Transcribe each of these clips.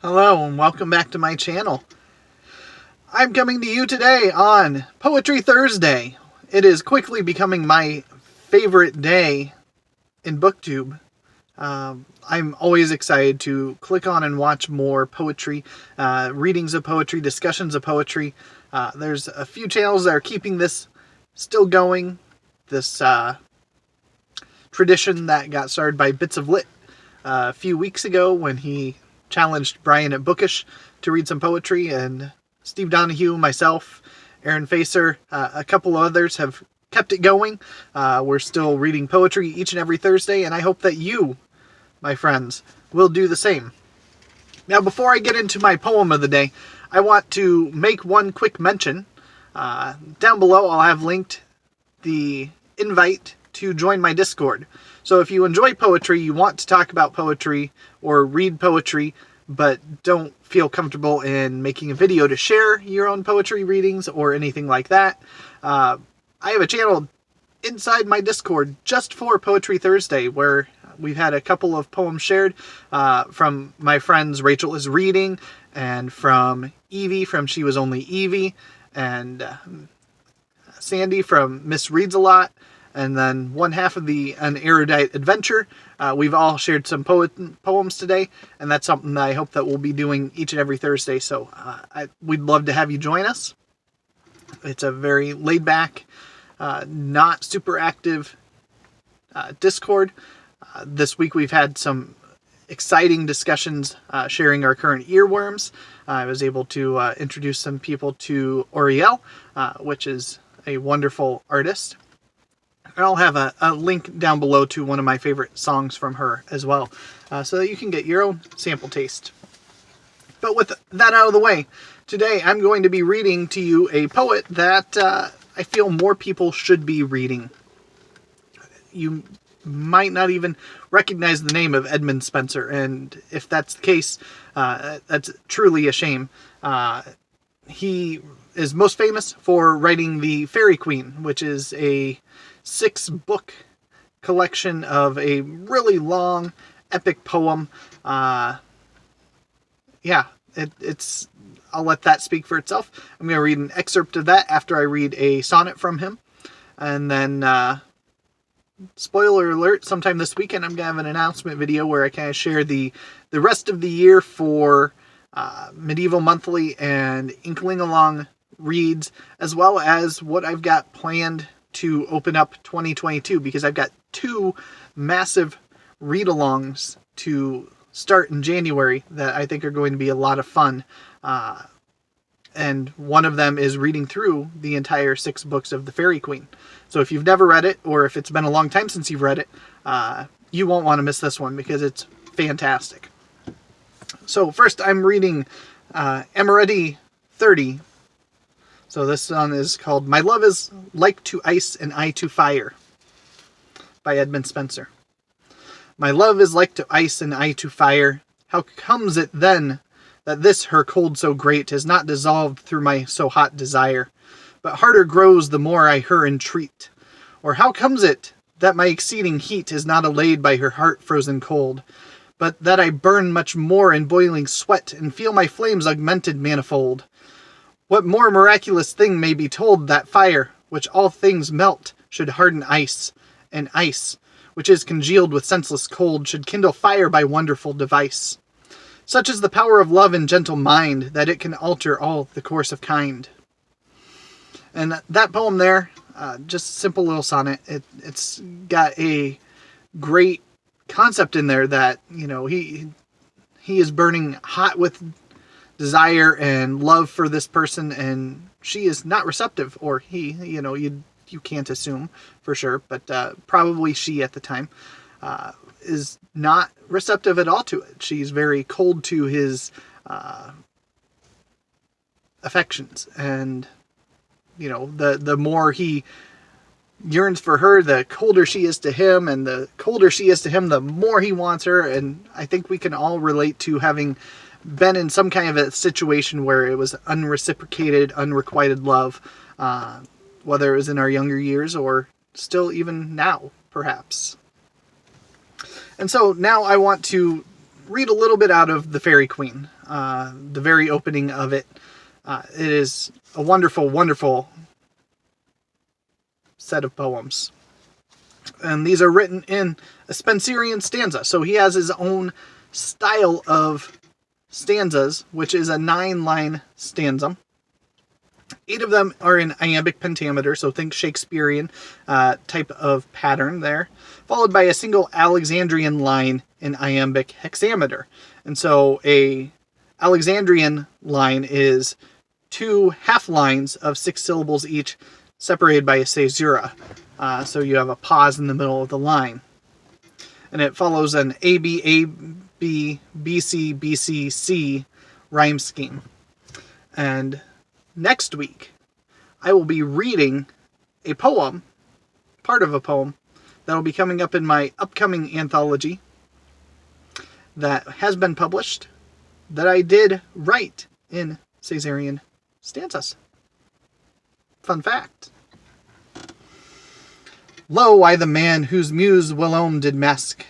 Hello and welcome back to my channel. I'm coming to you today on Poetry Thursday. It is quickly becoming my favorite day in BookTube. I'm always excited to click on and watch more poetry, readings of poetry, discussions of poetry. There's a few channels that are keeping this still going, this tradition that got started by Bits of Lit a few weeks ago when he challenged Brian at Bookish to read some poetry, and Steve Donahue, myself, Aaron Facer, a couple of others have kept it going. We're still reading poetry each and every Thursday, and I hope that you, my friends, will do the same. Now, before I get into my poem of the day, I want to make one quick mention. Down below, I'll have linked the invite to join my Discord. So if you enjoy poetry, you want to talk about poetry or read poetry, but don't feel comfortable in making a video to share your own poetry readings or anything like that, I have a channel inside my Discord just for Poetry Thursday, where we've had a couple of poems shared from my friends Rachel is Reading, and from Evie from She Was Only Evie, and Sandy from Miss Reads a Lot, and then one half of An Erudite Adventure. We've all shared some poems today, and that's something that I hope that we'll be doing each and every Thursday, so we'd love to have you join us. It's a very laid-back, not super active Discord. This week we've had some exciting discussions sharing our current earworms. I was able to introduce some people to Oriel, which is a wonderful artist. I'll have a link down below to one of my favorite songs from her as well, so that you can get your own sample taste. But with that out of the way, today I'm going to be reading to you a poet that I feel more people should be reading. You might not even recognize the name of Edmund Spenser, and if that's the case, that's truly a shame. He is most famous for writing The Fairy Queen, which is a 6-book collection of a really long, epic poem. It's I'll let that speak for itself. I'm going to read an excerpt of that after I read a sonnet from him. And then, spoiler alert, sometime this weekend I'm going to have an announcement video where I kind of share the rest of the year for Medieval Monthly and Inkling Along reads, as well as what I've got planned to open up 2022, because I've got 2 massive read-alongs to start in January that I think are going to be a lot of fun. And one of them is reading through the entire 6 books of The Fairy Queen. So if you've never read it, or if it's been a long time since you've read it, you won't want to miss this one because it's fantastic. So first I'm reading Amoretti 30. So this one is called My Love is Like to Ice and I to Fire by Edmund Spenser. My love is like to ice and I to fire. How comes it then that this her cold so great is not dissolved through my so hot desire, but harder grows the more I her entreat? Or how comes it that my exceeding heat is not allayed by her heart frozen cold, but that I burn much more in boiling sweat and feel my flames augmented manifold? What more miraculous thing may be told that fire, which all things melt, should harden ice, and ice, which is congealed with senseless cold, should kindle fire by wonderful device? Such is the power of love and gentle mind, that it can alter all the course of kind. And that poem there, just a simple little sonnet, it's got a great concept in there that, you know, he is burning hot with desire and love for this person, and she is not receptive, or he, you know, you can't assume for sure, but probably she at the time is not receptive at all to it. She's very cold to his affections, and you know, the more he yearns for her, the colder she is to him, and the colder she is to him, the more he wants her. And I think we can all relate to having been in some kind of a situation where it was unreciprocated, unrequited love, whether it was in our younger years or still even now, perhaps. And so now I want to read a little bit out of The Fairy Queen, the very opening of it. It is a wonderful, wonderful set of poems. And these are written in a Spenserian stanza. So he has his own style of stanzas, which is a 9-line stanza. 8 of them are in iambic pentameter, so think Shakespearean type of pattern there, followed by a single Alexandrian line in iambic hexameter. And so a Alexandrian line is 2 half lines of 6 syllables each, separated by a caesura. So you have a pause in the middle of the line. And it follows an AB, AB, BC, BC, C rhyme scheme. And next week, I will be reading a poem, part of a poem, that will be coming up in my upcoming anthology that has been published, that I did write in Caesarian stanzas. Fun fact. Lo, I the man whose muse whilome did mask,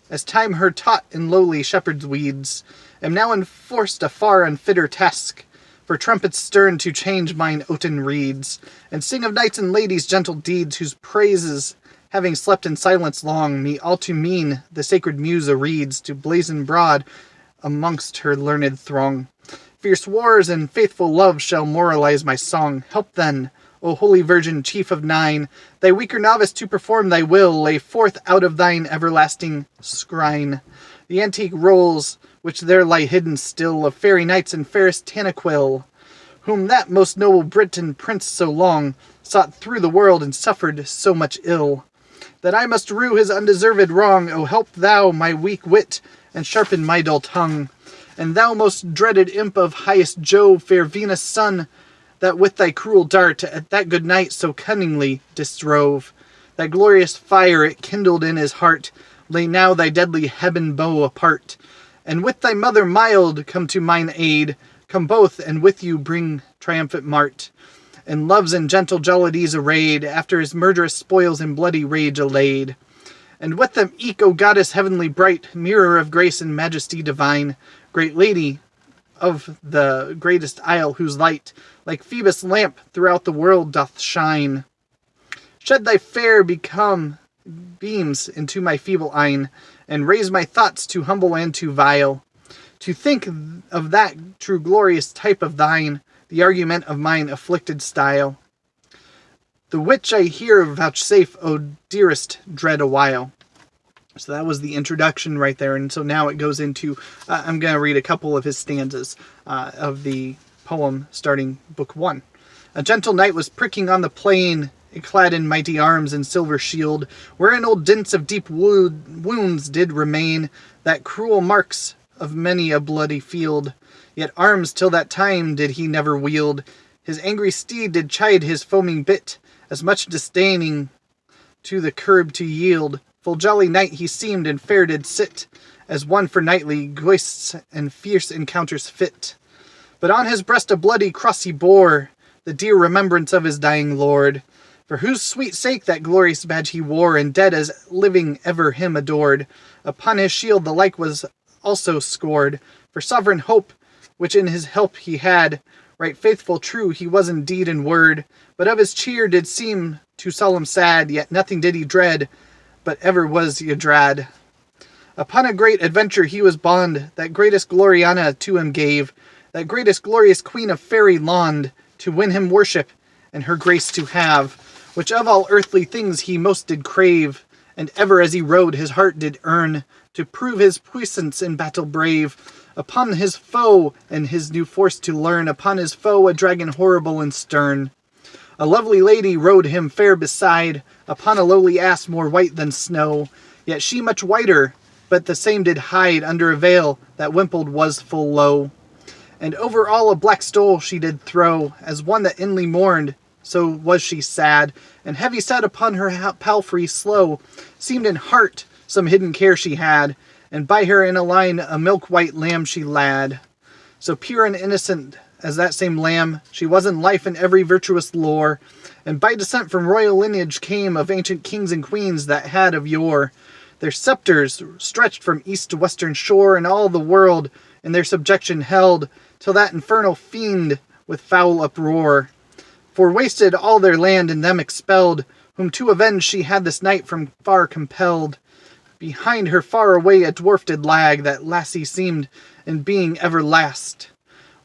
as time her taught in lowly shepherd's weeds, am now enforced a far unfitter task, for trumpets stern to change mine oaten reeds, and sing of knights and ladies' gentle deeds, whose praises, having slept in silence long, me all too mean the sacred muse reads, to blazon broad amongst her learned throng. Fierce wars and faithful love shall moralize my song. Help then, O holy Virgin, chief of 9, thy weaker novice to perform thy will, lay forth out of thine everlasting scrine the antique rolls which there lie hidden still of fairy knights and fairest Tanaquil, whom that most noble Briton prince so long sought through the world and suffered so much ill, that I must rue his undeserved wrong. O help thou my weak wit, and sharpen my dull tongue. And thou most dreaded imp of highest Jove, fair Venus' son, that with thy cruel dart at that good knight so cunningly distrove, that glorious fire it kindled in his heart, lay now thy deadly Heben bow apart, and with thy mother mild come to mine aid, come both, and with you bring triumphant mart, and love's and gentle jealousies arrayed, after his murderous spoils in bloody rage allayed. And with them eke, O goddess heavenly bright, mirror of grace and majesty divine, great lady of the greatest isle, whose light, like Phoebus' lamp, throughout the world doth shine, shed thy fair become beams into my feeble eyne, and raise my thoughts to humble and to vile, to think of that true glorious type of thine, the argument of mine afflicted style, the which I here vouchsafe, O dearest, dread awhile. So that was the introduction right there, and so now it goes into, I'm going to read a couple of his stanzas of the poem starting book 1. A gentle knight was pricking on the plain, clad in mighty arms and silver shield, wherein old dints of deep wounds did remain, that cruel marks of many a bloody field. Yet arms till that time did he never wield. His angry steed did chide his foaming bit, as much disdaining to the curb to yield. Full jolly knight he seemed, and fair did sit, as one for knightly guists and fierce encounters fit. But on his breast a bloody cross he bore, the dear remembrance of his dying lord, for whose sweet sake that glorious badge he wore, and dead as living ever him adored. Upon his shield the like was also scored, for sovereign hope, which in his help he had, right faithful true he was in deed and word, but of his cheer did seem too solemn sad, yet nothing did he dread, but ever was he adrad. Upon a great adventure he was bond, that greatest Gloriana to him gave, that greatest glorious queen of fairy land, to win him worship, and her grace to have, which of all earthly things he most did crave, and ever as he rode his heart did earn, to prove his puissance in battle brave, upon his foe and his new force to learn, upon his foe a dragon horrible and stern. A lovely lady rode him fair beside, upon a lowly ass more white than snow, yet she much whiter, but the same did hide under a veil that wimpled was full low. And over all a black stole she did throw, as one that inly mourned, so was she sad, and heavy set upon her palfrey slow, seemed in heart some hidden care she had, and by her in a line a milk-white lamb she lad. So pure and innocent as that same lamb, she was in life and every virtuous lore, and by descent from royal lineage came of ancient kings and queens that had of yore Their scepters stretched from east to western shore, and all the world in their subjection held, till that infernal fiend with foul uproar. For wasted all their land and them expelled, whom to avenge she had this night from far compelled. Behind her far away a dwarf did lag, that lassie seemed in being everlast,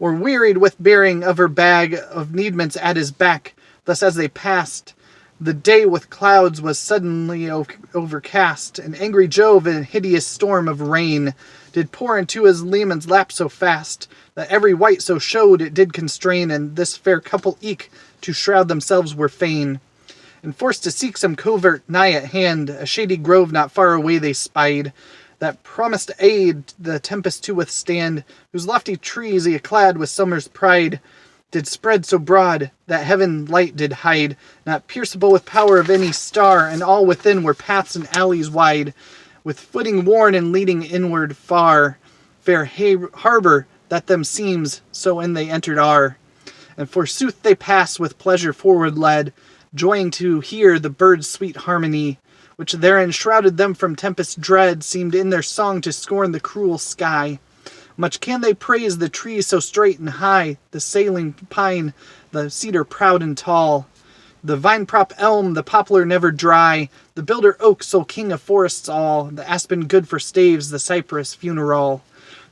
or wearied with bearing of her bag of needments at his back. Thus as they passed, the day with clouds was suddenly overcast, and angry Jove in a hideous storm of rain did pour into his leman's lap so fast, that every wight so showed it did constrain, and this fair couple eke to shroud themselves were fain. And forced to seek some covert nigh at hand, a shady grove not far away they spied, that promised aid the tempest to withstand, whose lofty trees, clad with summer's pride, did spread so broad that heaven light did hide, not pierceable with power of any star, and all within were paths and alleys wide, with footing worn and leading inward far. Fair harbour that them seems, so in they entered are. And forsooth they pass with pleasure forward led, joying to hear the birds' sweet harmony, which therein shrouded them from tempest dread, seemed in their song to scorn the cruel sky. Much can they praise the trees so straight and high, the sailing pine, the cedar proud and tall, the vine-prop elm, the poplar never dry, the builder oak, sole king of forests all, the aspen good for staves, the cypress funeral,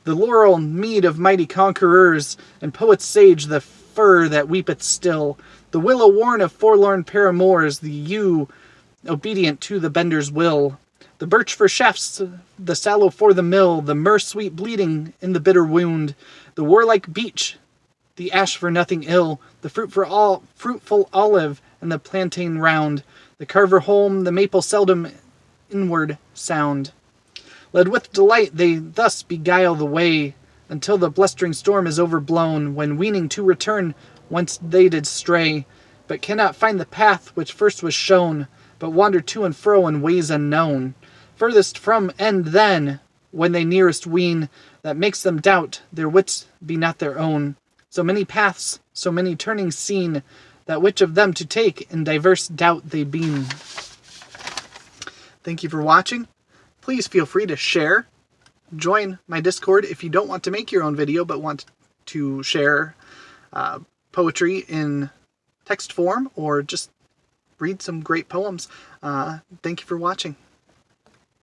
the laurel mead of mighty conquerors, and poets sage, the fir that weepeth still, the willow worn of forlorn paramours, the yew obedient to the bender's will, the birch for shafts, the sallow for the mill, the myrrh sweet bleeding in the bitter wound, the warlike beech, the ash for nothing ill, the fruitful olive, and the plantain round, the carver holm, the maple seldom inward sound. Led with delight they thus beguile the way, until the blustering storm is overblown, when weening to return whence they did stray, but cannot find the path which first was shown, but wander to and fro in ways unknown. Furthest from end then, when they nearest ween, that makes them doubt their wits be not their own. So many paths, so many turnings seen, that which of them to take in diverse doubt they been. Thank you for watching. Please feel free to share. Join my Discord if you don't want to make your own video, but want to share poetry in text form, or just read some great poems. Thank you for watching.